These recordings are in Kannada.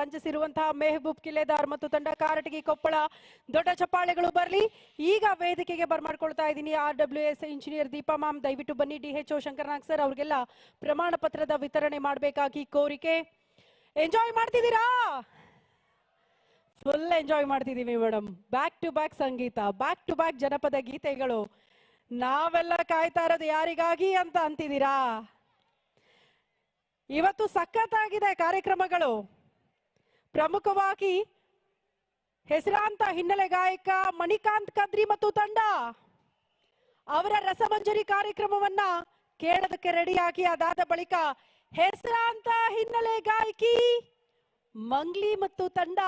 ರಂಜಿಸಿರುವಂತಹ ಮೆಹಬೂಬ್ ಕಿಲೆದಾರ್ ಮತ್ತು ತಂಡ ಕಾರಟಗಿ ಕೊಪ್ಪಳ. ದೊಡ್ಡ ಚಪ್ಪಾಳೆಗಳು ಬರಲಿ. ಈಗ ವೇದಿಕೆಗೆ ಬರ್ಮಾಡ್ಕೊಳ್ತಾ ಇದ್ದೀನಿ RWS ಇಂಜಿನಿಯರ್ ದೀಪಾ ಮ್ಯಾಮ್, ದಯವಿಟ್ಟು ಬನ್ನಿ. DHO ಶಂಕರನಾಗ್ ಸರ್ ಅವ್ರಿಗೆಲ್ಲ ಪ್ರಮಾಣ ಪತ್ರದ ವಿತರಣೆ ಮಾಡಬೇಕಾಗಿ ಕೋರಿಕೆ. ಎಂಜಾಯ್ ಮಾಡ್ತಿದ್ದೀರಾ? ಫುಲ್ ಎಂಜಾಯ್ ಮಾಡ್ತಿದೀವಿ ಮೇಡಮ್. ಬ್ಯಾಕ್ ಟು ಬ್ಯಾಕ್ ಸಂಗೀತ, ಬ್ಯಾಕ್ ಟು ಬ್ಯಾಕ್ ಜನಪದ ಗೀತೆಗಳು. ನಾವೆಲ್ಲ ಕಾಯ್ತಾ ಇರೋದು ಯಾರಿಗಾಗಿ ಅಂತ ಅಂತಿದ್ದೀರಾ? ಇವತ್ತು ಸಖತ್ತಾಗಿದೆ ಕಾರ್ಯಕ್ರಮಗಳು. ಪ್ರಮುಖವಾಗಿ ಹೆಸರಾಂತ ಹಿನ್ನೆಲೆ ಗಾಯಕ ಮಣಿಕಾಂತ್ ಕದ್ರಿ ಮತ್ತು ತಂಡ ಅವರ ರಸಮಂಜರಿ ಕಾರ್ಯಕ್ರಮವನ್ನ ಕೇಳೋದಕ್ಕೆ ರೆಡಿಯಾಗಿ ಅದಾದ ಬಳಿಕ ಹೆಸರಾಂತ ಹಿನ್ನೆಲೆ ಗಾಯಕಿ ಮಂಗ್ಲಿ ಮತ್ತು ತಂಡ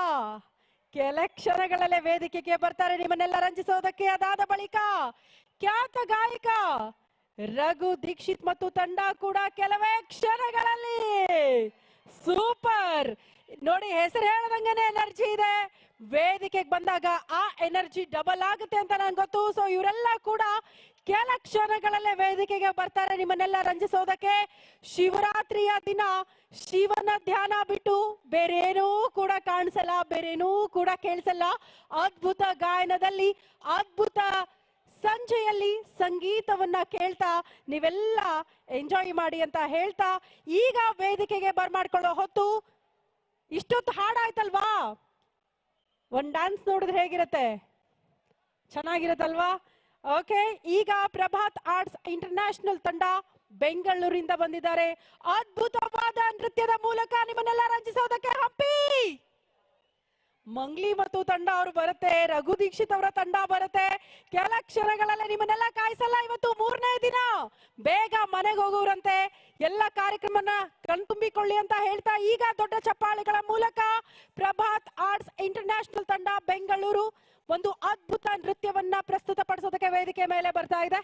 ಕೆಲ ಕ್ಷಣಗಳಲ್ಲೇ ವೇದಿಕೆಗೆ ಬರ್ತಾರೆ ನಿಮ್ಮನ್ನೆಲ್ಲ ರಂಜಿಸೋದಕ್ಕೆ. ಅದಾದ ಬಳಿಕ ಖ್ಯಾತ ಗಾಯಕ ರಘು ದೀಕ್ಷಿತ್ ಮತ್ತು ತಂಡ ಕೂಡ ಕೆಲವೇ ಕ್ಷಣಗಳಲ್ಲಿ. ಸೂಪರ್ ನೋಡಿ, ಹೆಸರು ಹೇಳದಂಗೆನೆ ಎನರ್ಜಿ ಇದೆ. ವೇದಿಕೆಗೆ ಬಂದಾಗ ಆ ಎನರ್ಜಿ ಡಬಲ್ ಆಗುತ್ತೆ ಅಂತ ನಂಗೆ ಗೊತ್ತು. ಸೊ ಇವರೆಲ್ಲ ಕೂಡ ಕೆಲ ಕ್ಷಣಗಳಲ್ಲೇ ವೇದಿಕೆಗೆ ಬರ್ತಾರೆ ನಿಮ್ಮನ್ನೆಲ್ಲ ರಂಜಿಸೋದಕ್ಕೆ. ಶಿವರಾತ್ರಿಯ ದಿನ ಶಿವನ ಧ್ಯಾನ ಬಿಟ್ಟು ಬೇರೇನೂ ಕೂಡ ಕಾಣಿಸಲ್ಲ, ಬೇರೇನೂ ಕೂಡ ಕೇಳಿಸಲ್ಲ. ಅದ್ಭುತ ಗಾಯನದಲ್ಲಿ, ಅದ್ಭುತ ಸಂಜೆಯಲ್ಲಿ ಸಂಗೀತವನ್ನ ಕೇಳ್ತಾ ನೀವೆಲ್ಲ ಎಂಜಾಯ್ ಮಾಡಿ ಅಂತ ಹೇಳ್ತಾ ಈಗ ವೇದಿಕೆಗೆ ಬರ್ಮಾಡ್ಕೊಳ್ಳೋ ಹೊತ್ತು. ಇಷ್ಟೊತ್ತು ಹಾಡಾಯ್ತಲ್ವಾ? ಒಂದ್ ಡ್ಯಾನ್ಸ್ ನೋಡಿದ್ರೆ ಹೇಗಿರುತ್ತೆ? ಚೆನ್ನಾಗಿರುತ್ತಲ್ವಾ? ಓಕೆ, ಈಗ ಪ್ರಭಾತ್ ಆರ್ಟ್ಸ್ ಇಂಟರ್ನ್ಯಾಷನಲ್ ತಂಡ ಬೆಂಗಳೂರಿಂದ ಬಂದಿದ್ದಾರೆ. ಅದ್ಭುತವಾದ ನೃತ್ಯದ ಮೂಲಕ ನಿಮ್ಮನ್ನೆಲ್ಲ ರಂಜಿಸೋದಕ್ಕೆ ಹಂಪಿ ಮಂಗ್ಲಿ ಮತ್ತು ತಂಡ ಅವರು ಬರುತ್ತೆ. ರಘು ದೀಕ್ಷಿತ್ ಅವರ ತಂಡ ಬರುತ್ತೆ. ಕೆಲ ಕ್ಷಣಗಳಲ್ಲೇ ನಿಮ್ಮನ್ನೆಲ್ಲ ಕಾಯಿಸಲ್ಲ. ಇವತ್ತು 3ನೇ ದಿನ, ಬೇಗ ಮನೆಗೆ ಹೋಗುವರಂತೆ. ಎಲ್ಲ ಕಾರ್ಯಕ್ರಮನ ಕಣ್ತುಂಬಿಕೊಳ್ಳಿ ಅಂತ ಹೇಳ್ತಾ ಈಗ ದೊಡ್ಡ ಚಪ್ಪಾಳೆಗಳ ಮೂಲಕ ಪ್ರಭಾತ್ ಆರ್ಟ್ಸ್ ಇಂಟರ್ನ್ಯಾಷನಲ್ ತಂಡ ಬೆಂಗಳೂರು ಒಂದು ಅದ್ಭುತ ನೃತ್ಯವನ್ನ ಪ್ರಸ್ತುತಪಡಿಸೋದಕ್ಕೆ ವೇದಿಕೆ ಮೇಲೆ ಬರ್ತಾ ಇದೆ.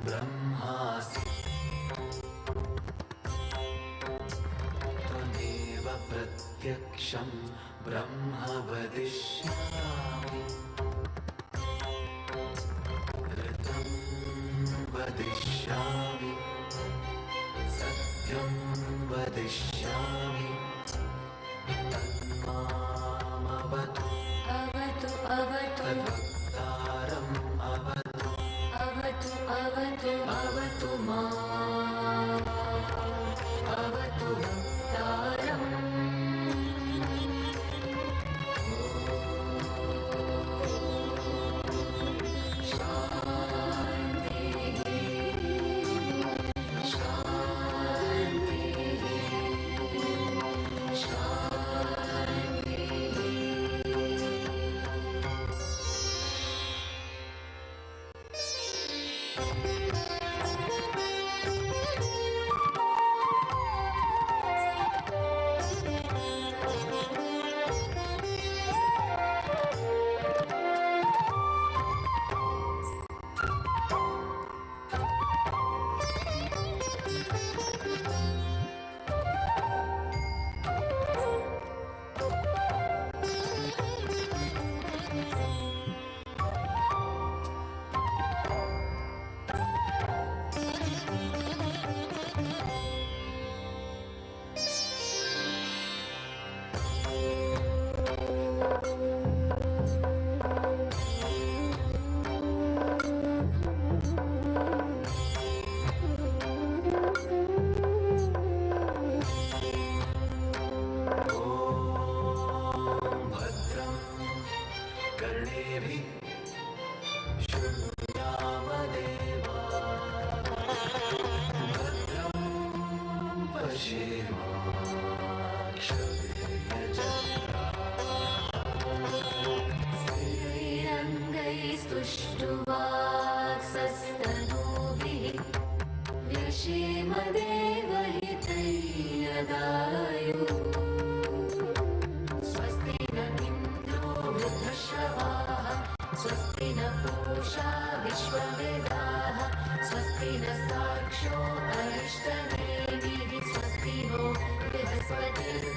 ब्रह्मासि त्वमेव प्रत्यक्षं ब्रह्म वदिष्यामि ऋतं वदिष्यामि अवतु माम् अवतु भक्तारम् स्तुष्टुवाक्सस्तनूभिः व्यशेम देवहितैर्यदायुः स्वस्ति न इन्द्रो वृद्धश्रवाः स्वस्ति न पूषा विश्ववेदाः स्वस्ति नस्तार्क्ष्यो अरिष्टनेमिः स्वस्ति नो बृहस्पतिर्दधातु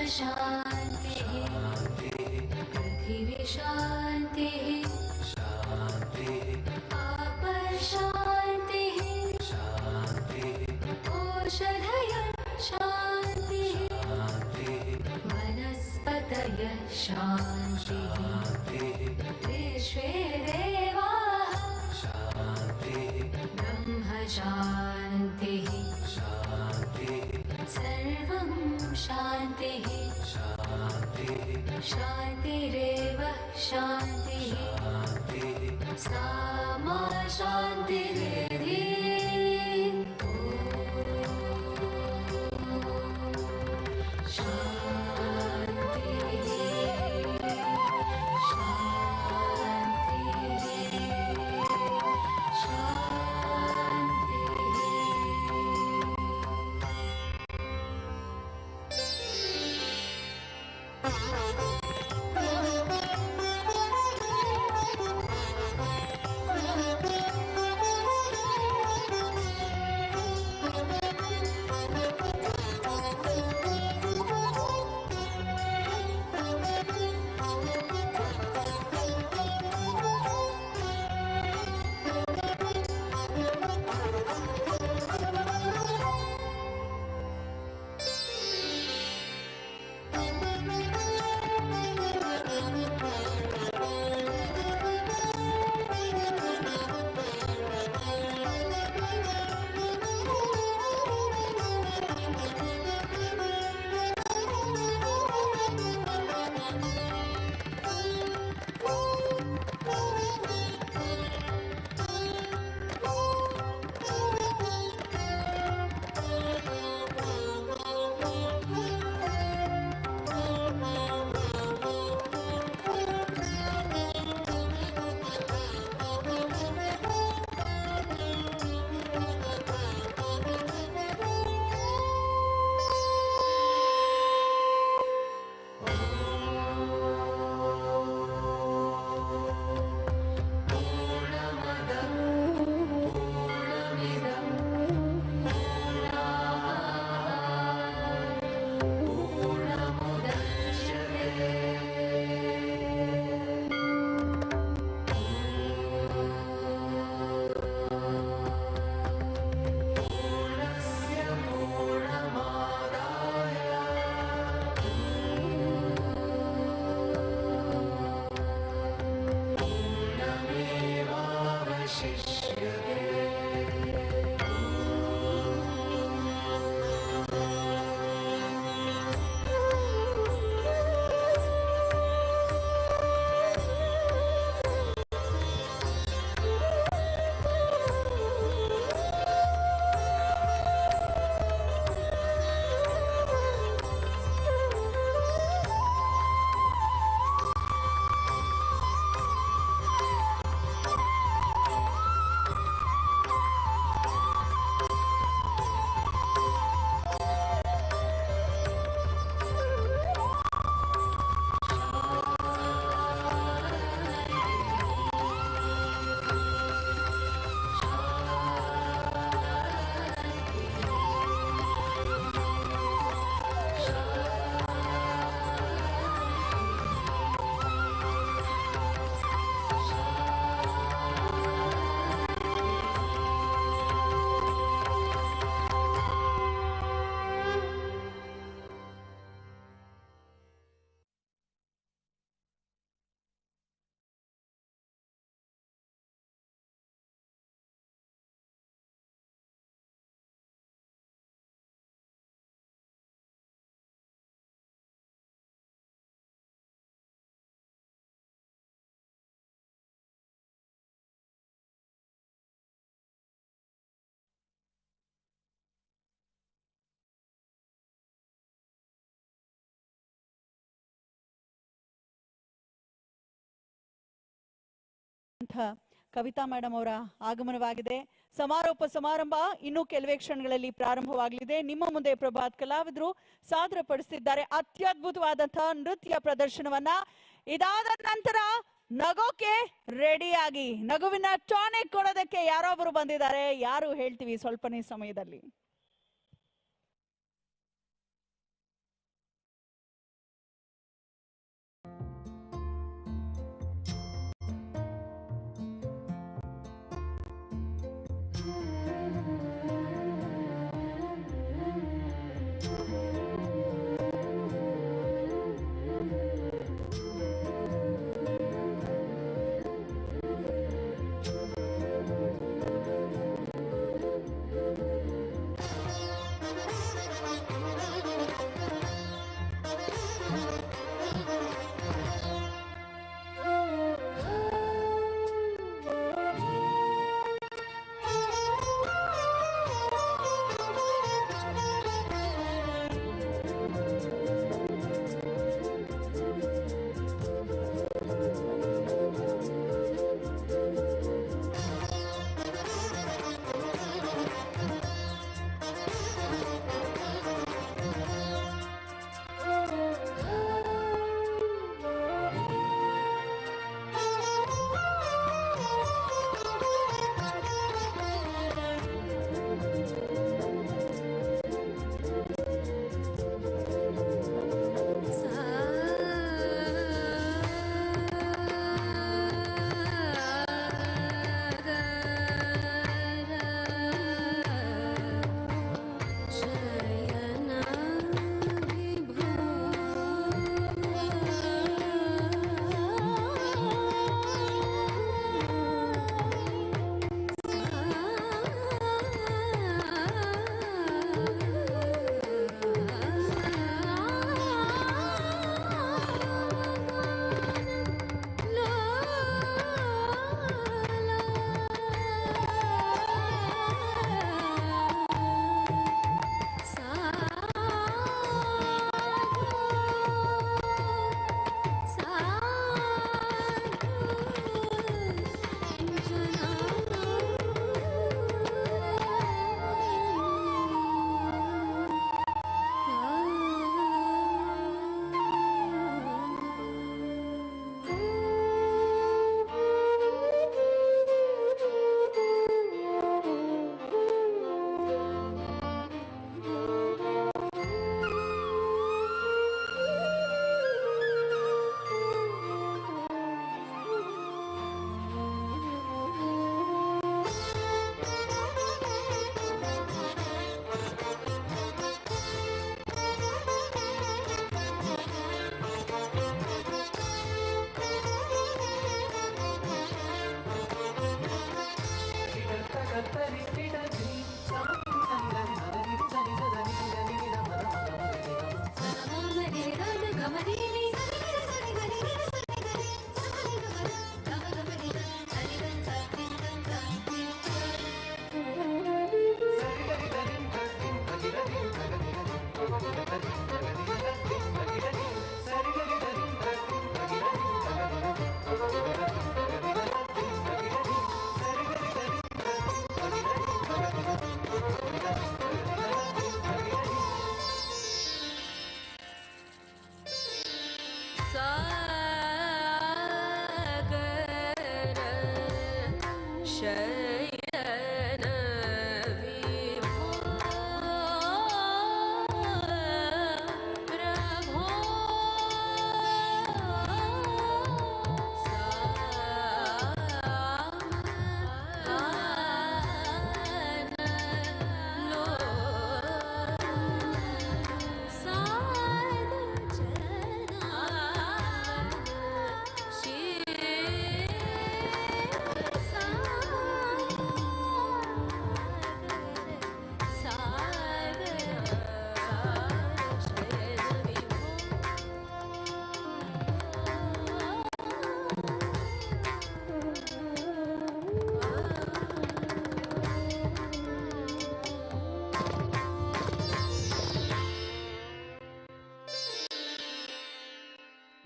शान्तिः पृथिवी शान्तिः आपः शान्तिः ओषधयः शान्तिः वनस्पतयः शान्तिः विश्वे देवाः ब्रह्म शान्तिः सर्वं शान्तिः शान्तिरेव शान्तिः सा मा शान्तिरेधि ಆಗಿರುವಂತ ಕವಿತಾ ಮೇಡಮ್ ಅವರ ಆಗಮನವಾಗಿದೆ. ಸಮಾರೋಪ ಸಮಾರಂಭ ಇನ್ನು ಕೆಲವೇ ಕ್ಷಣಗಳಲ್ಲಿ ಪ್ರಾರಂಭವಾಗಲಿದೆ. ನಿಮ್ಮ ಮುಂದೆ ಪ್ರಭಾತ್ ಕಲಾವಿದರು ಸಾದರಪಡಿಸುತ್ತಿದ್ದಾರೆ ಅತ್ಯದ್ಭುತವಾದಂತಹ ನೃತ್ಯ ಪ್ರದರ್ಶನವನ್ನ. ಇದಾದ ನಂತರ ನಗೋಕೆ ರೆಡಿಯಾಗಿ ನಗುವಿನ ಟಾನಿಕ್ ಕೊಡೋದಕ್ಕೆ ಯಾರೋ ಒಬ್ರು ಬಂದಿದ್ದಾರೆ. ಯಾರು ಹೇಳ್ತೀವಿ ಸ್ವಲ್ಪನೇ ಸಮಯದಲ್ಲಿ.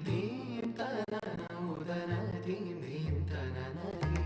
ಧೀಂ ತನನ ಉದನ ಧೀಂ ಧೀಂ ತನನ ಧೀಂ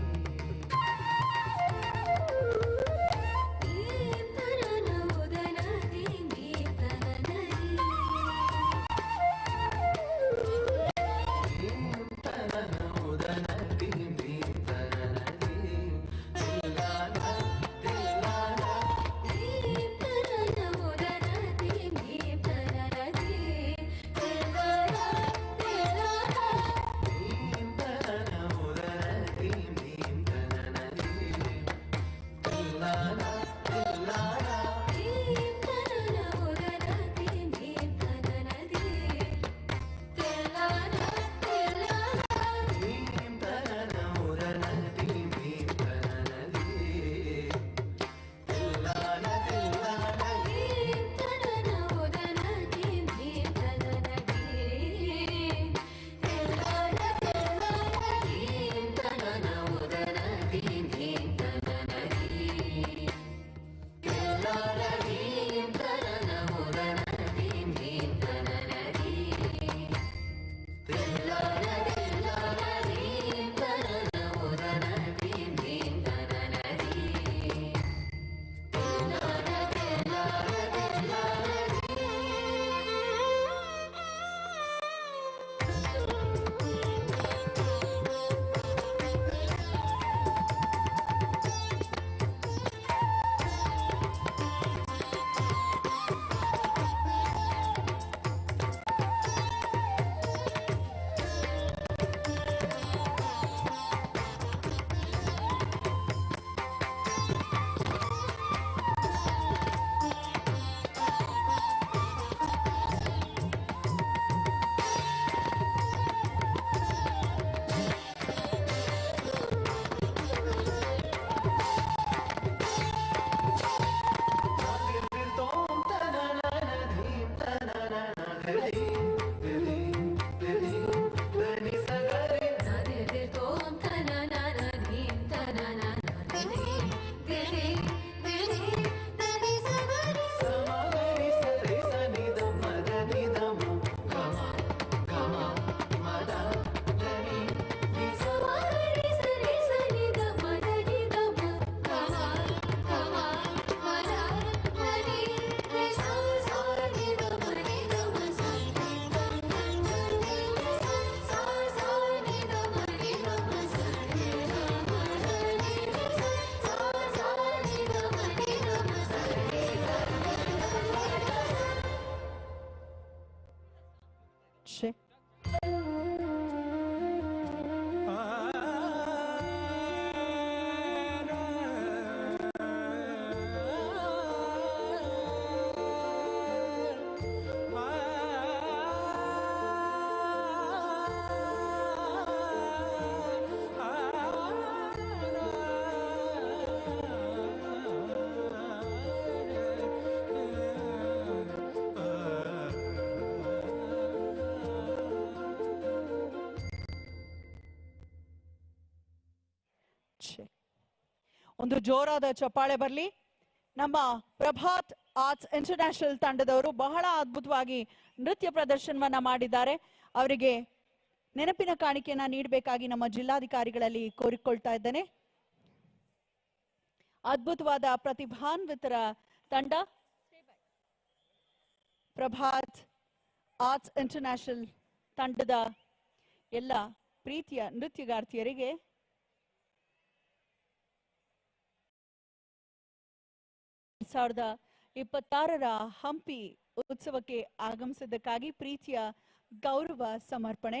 ಒಂದು ಜೋರಾದ ಚಪ್ಪಾಳೆ ಬರಲಿ. ನಮ್ಮ ಪ್ರಭಾತ್ ಆರ್ಟ್ಸ್ ಇಂಟರ್ನ್ಯಾಷನಲ್ ತಂಡದವರು ಬಹಳ ಅದ್ಭುತವಾಗಿ ನೃತ್ಯ ಪ್ರದರ್ಶನವನ್ನ ಮಾಡಿದ್ದಾರೆ. ಅವರಿಗೆ ನೆನಪಿನ ಕಾಣಿಕೆಯನ್ನ ನೀಡಬೇಕಾಗಿ ನಮ್ಮ ಜಿಲ್ಲಾಧಿಕಾರಿಗಳಲ್ಲಿ ಕೋರಿಕೊಳ್ತಾ ಇದ್ದೇನೆ. ಅದ್ಭುತವಾದ ಪ್ರತಿಭಾನ್ವಿತರ ತಂಡ ಪ್ರಭಾತ್ ಆರ್ಟ್ಸ್ ಇಂಟರ್ನ್ಯಾಷನಲ್ ತಂಡದ ಎಲ್ಲ ಪ್ರೀತಿಯ ನೃತ್ಯಗಾರ್ತಿಯರಿಗೆ ಸಾವಿರದ 26ರ ಹಂಪಿ ಉತ್ಸವಕ್ಕೆ ಆಗಮಿಸಿದ್ದಕ್ಕಾಗಿ ಪ್ರೀತಿಯ ಗೌರವ ಸಮರ್ಪಣೆ.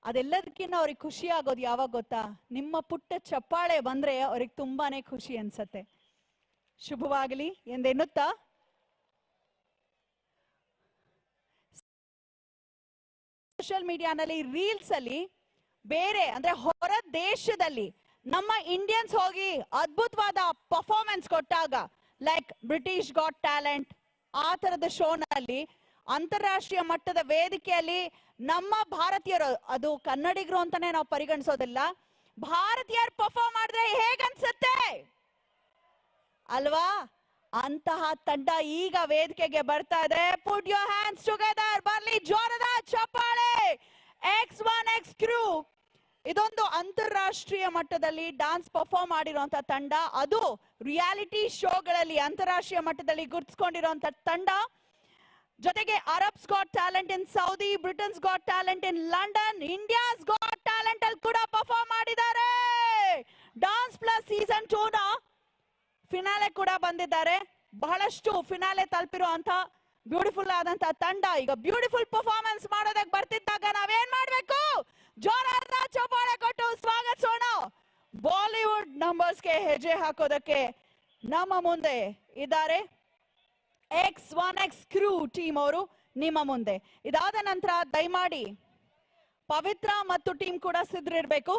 ಅದೆಲ್ಲದಕ್ಕಿಂತ ಅವ್ರಿಗೆ ಖುಷಿ ಆಗೋದು ಯಾವಾಗ ಗೊತ್ತಾ? ನಿಮ್ಮ ಪುಟ್ಟ ಚಪ್ಪಾಳೆ ಬಂದ್ರೆ ಅವ್ರಿಗೆ ತುಂಬಾನೇ ಖುಷಿ ಅನ್ಸತ್ತೆ. ಶುಭವಾಗಲಿ ಎಂದೆನ್ನುತ್ತಾ ಸೋಷಿಯಲ್ ಮೀಡಿಯಾನಲ್ಲಿ ರೀಲ್ಸ್ ಅಲ್ಲಿ ಬೇರೆ ಅಂದ್ರೆ ಹೊರ ದೇಶದಲ್ಲಿ ನಮ್ಮ ಇಂಡಿಯನ್ಸ್ ಹೋಗಿ ಅದ್ಭುತವಾದ ಪರ್ಫಾರ್ಮೆನ್ಸ್ ಕೊಟ್ಟಾಗ, ಲೈಕ್ ಬ್ರಿಟಿಷ್ ಗಾಟ್ ಟ್ಯಾಲೆಂಟ್ ಆ ತರದ ಶೋನಲ್ಲಿ ಅಂತಾರಾಷ್ಟ್ರೀಯ ಮಟ್ಟದ ವೇದಿಕೆಯಲ್ಲಿ ನಮ್ಮ ಭಾರತೀಯರು, ಅದು ಕನ್ನಡಿಗರು ಅಂತಾನೆ ನಾವು ಪರಿಗಣಿಸೋದಿಲ್ಲ, ಭಾರತೀಯರು ಪರ್ಫಾರ್ಮ್ ಮಾಡಿದ್ರೆ ಹೇಗನ್ಸುತ್ತೆ ಅಲ್ವಾ? ಅಂತಹ ತಂಡ ಈಗ ವೇದಿಕೆಗೆ ಬರ್ತಾ ಇದೆ. ಪುಟ್ ಯೋರ್ ಹ್ಯಾಂಡ್ಸ್ ಟುಗೆದರ್, ಬರ್ಲಿ ಜೋರದ ಚಪ್ಪಾಳೆ. X1X ಕ್ರೂ ಇದೊಂದು ಅಂತಾರಾಷ್ಟ್ರೀಯ ಮಟ್ಟದಲ್ಲಿ ಡಾನ್ಸ್ ಪರ್ಫಾರ್ಮ್ ಮಾಡಿರುವಂತ ತಂಡ, ಅದು ರಿಯಾಲಿಟಿ ಶೋಗಳಲ್ಲಿ ಅಂತಾರಾಷ್ಟ್ರೀಯ ಮಟ್ಟದಲ್ಲಿ ಗುರ್ತಿಸ್ಕೊಂಡಿರುವಂತ ತಂಡ. ಜೊತೆಗೆ Arabs got talent in Saudi, Britain's got talent in London, India's got talent ಅಲ್ಲಿ ಕೂಡ ಪರ್ಫಾರ್ಮ್ ಮಾಡಿದ್ದಾರೆ. ಡಾನ್ಸ್ ಪ್ಲಸ್ ಸೀಸನ್ 2 ನ ಫಿನಾಲೆ ಕೂಡ ಬಂದಿದ್ದಾರೆ. ಬಹಳಷ್ಟು ಫಿನಾಲೆ ತಲುಪಿರುವಂತ ಬ್ಯೂಟಿಫುಲ್ ಆದಂತ ತಂಡ ಈಗ ಬ್ಯೂಟಿಫುಲ್ ಪರ್ಫಾರ್ಮೆನ್ಸ್ ಮಾಡೋದಕ್ಕೆ ಬರ್ತಿದ್ದಾಗ ನಾವೇನ್ ಮಾಡ್ಬೇಕು? ಜೋರಾದ ಚಪ್ಪಾಳೆ ಕೊಟ್ಟು ಸ್ವಾಗತಿಸೋಣ. ಬಾಲಿವುಡ್ ನಂಬರ್ಸ್ಗೆ ಹೆಜ್ಜೆ ಹಾಕೋದಕ್ಕೆ ನಮ್ಮ ಮುಂದೆ ಇದ್ದಾರೆ X1X ಕ್ರೂ ಟೀಮ್ ಅವರು ನಿಮ್ಮ ಮುಂದೆ. ಇದಾದ ನಂತರ ದಯಮಾಡಿ ಪವಿತ್ರ ಮತ್ತು ಟೀಮ್ ಕೂಡ ಸಿದ್ಧರಿರ್ಬೇಕು.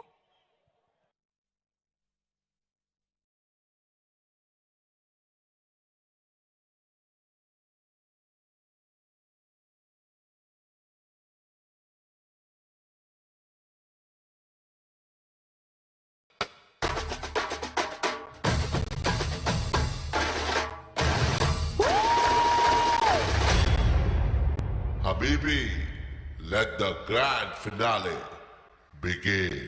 Habibi, let the grand finale begin.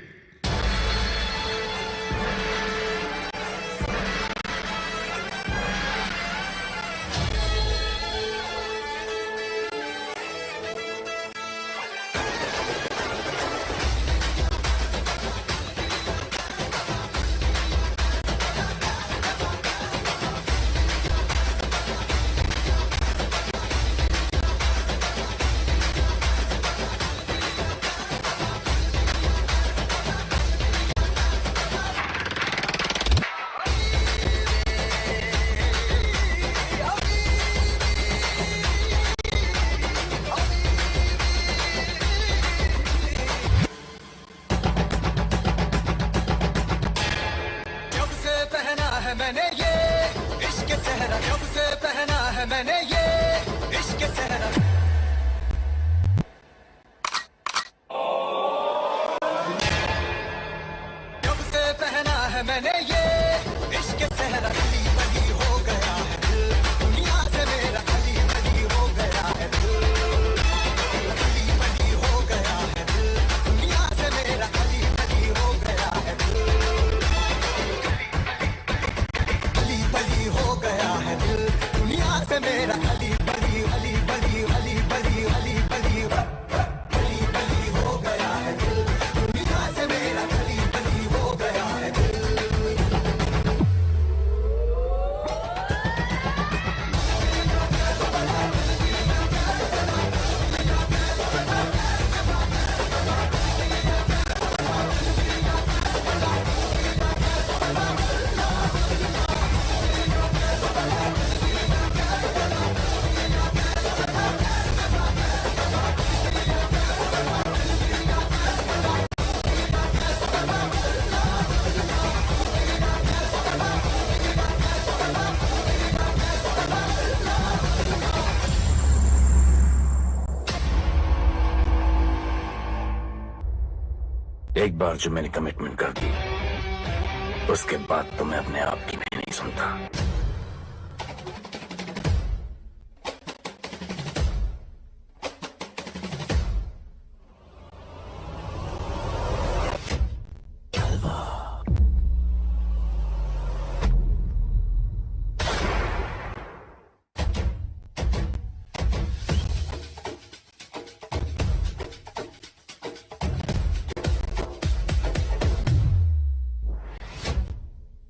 मैंने ये इश्क सहरा, जब से पहना है मैंने ये इश्क सहरा। जब से पहना है मैंने ये इश्क सहरा, अली बली हो गया है दिल, दुनिया से मेरा अली बली हो गया है दिल, अली बली हो गया है दिल, दुनिया से मेरा अली बली हो गया है दिल, बली हो गया है दिल, दुनिया से मेरा अली बली अली बली अली बली अली बली अली बली हो गया है दिल, दुनिया से मेरा अली बली हो गया है दिल। एक बार जो मैंने कमिटमेंट कर दी उसके बाद तो मैं अपने आप की भी नहीं सुनता।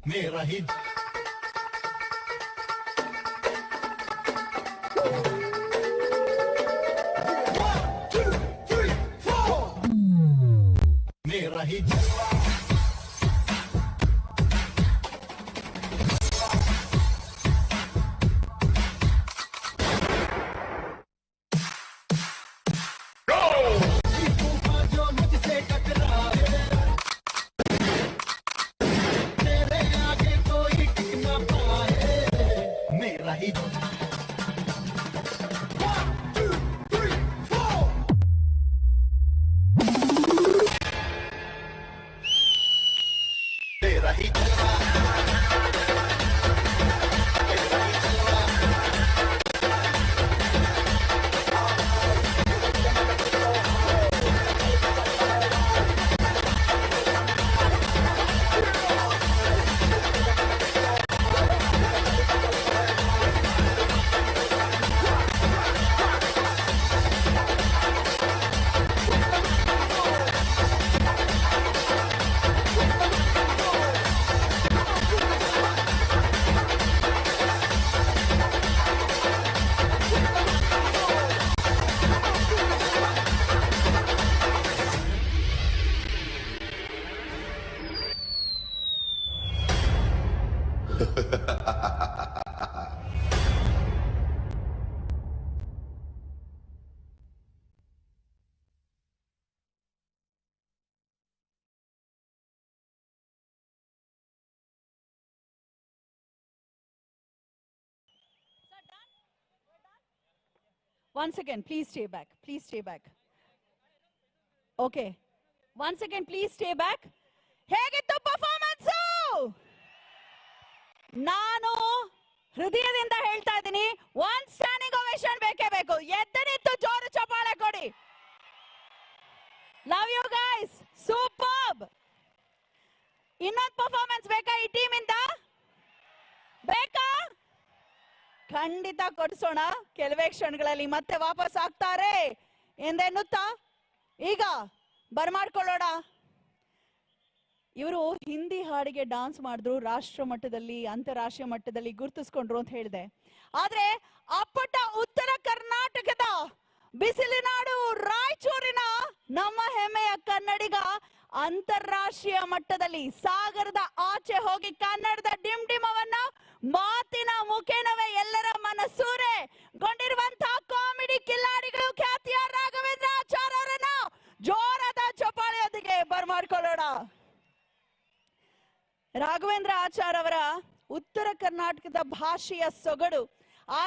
मेरा ही मेरा ही जो मुझसे टकराए तेरे आगे कोई टिक ना पाए। मेरा ही तेरा ही Once again, please stay back. Please stay back. Okay. Once again, please stay back. ಹೇಗಿತ್ತು ಪರ್ಫಾರ್ಮೆನ್ಸ್? ನಾನು ಹೃದಯದಿಂದ ಹೇಳ್ತಾ ಇದ್ದೀನಿ, ಒನ್ ಸ್ಟ್ಯಾಂಡಿಂಗ್ ಓವೇಷನ್ ಬೇಕೇ ಬೇಕು. ಎದ್ದು ನಿಂತು ಜೋರು ಚಪ್ಪಾಳೆ ಕೊಡಿ. Love you guys, superb. ಇನ್ನೊಂದು ಪರ್ಫಾರ್ಮೆನ್ಸ್ ಬೇಕಾ ಈ ಟೀಮ್ ಇಂದ? ಬೇಕಾ? ಖಂಡಿತ ಕೊಡಿಸೋಣ. ಕೆಲವೇ ಕ್ಷಣಗಳಲ್ಲಿ ಮತ್ತೆ ವಾಪಸ್ ಆಗ್ತಾರೆ ಎಂದೆನ್ನುತ್ತಾ ಈಗ ಬರ್ಮಾಡ್ಕೊಳ್ಳೋಣ. ಇವರು ಹಿಂದಿ ಹಾಡಿಗೆ ಡಾನ್ಸ್ ಮಾಡಿದ್ರು, ರಾಷ್ಟ್ರ ಮಟ್ಟದಲ್ಲಿ ಅಂತಾರಾಷ್ಟ್ರೀಯ ಮಟ್ಟದಲ್ಲಿ ಗುರುತಿಸ್ಕೊಂಡ್ರು ಅಂತ ಹೇಳಿದೆ. ಆದ್ರೆ ಅಪ್ಪಟ ಉತ್ತರ ಕರ್ನಾಟಕದ ಬಿಸಿಲಿನಾಡು ರಾಯಚೂರಿನ ನಮ್ಮ ಹೆಮ್ಮೆಯ ಕನ್ನಡಿಗ ಅಂತಾರಾಷ್ಟ್ರೀಯ ಮಟ್ಟದಲ್ಲಿ ಸಾಗರದ ಆಚೆ ಹೋಗಿ ಕನ್ನಡದ ಡಿಮ್ ಡಿಮವನ್ನ ಮಾತಿನ ಮುಖೇನವೇ ಎಲ್ಲರ ಮನಸೂರೆ ಗೊಂಡಿರುವಂತಹ ಕಾಮಿಡಿ ಕಿಲ್ಲಾಡಿಗಳು ಖ್ಯಾತಿಯ ರಾಘವೇಂದ್ರ ಆಚಾರ್ ಅವರನ್ನ ಜೋರಾದ ಚಪ್ಪಾಳೆಯೊಂದಿಗೆ ಬರ್ಮಾಡ್ಕೊಳ್ಳೋಣ. ರಾಘವೇಂದ್ರ ಆಚಾರ್ ಅವರ ಉತ್ತರ ಕರ್ನಾಟಕದ ಭಾಷೆಯ ಸೊಗಡು, ಆ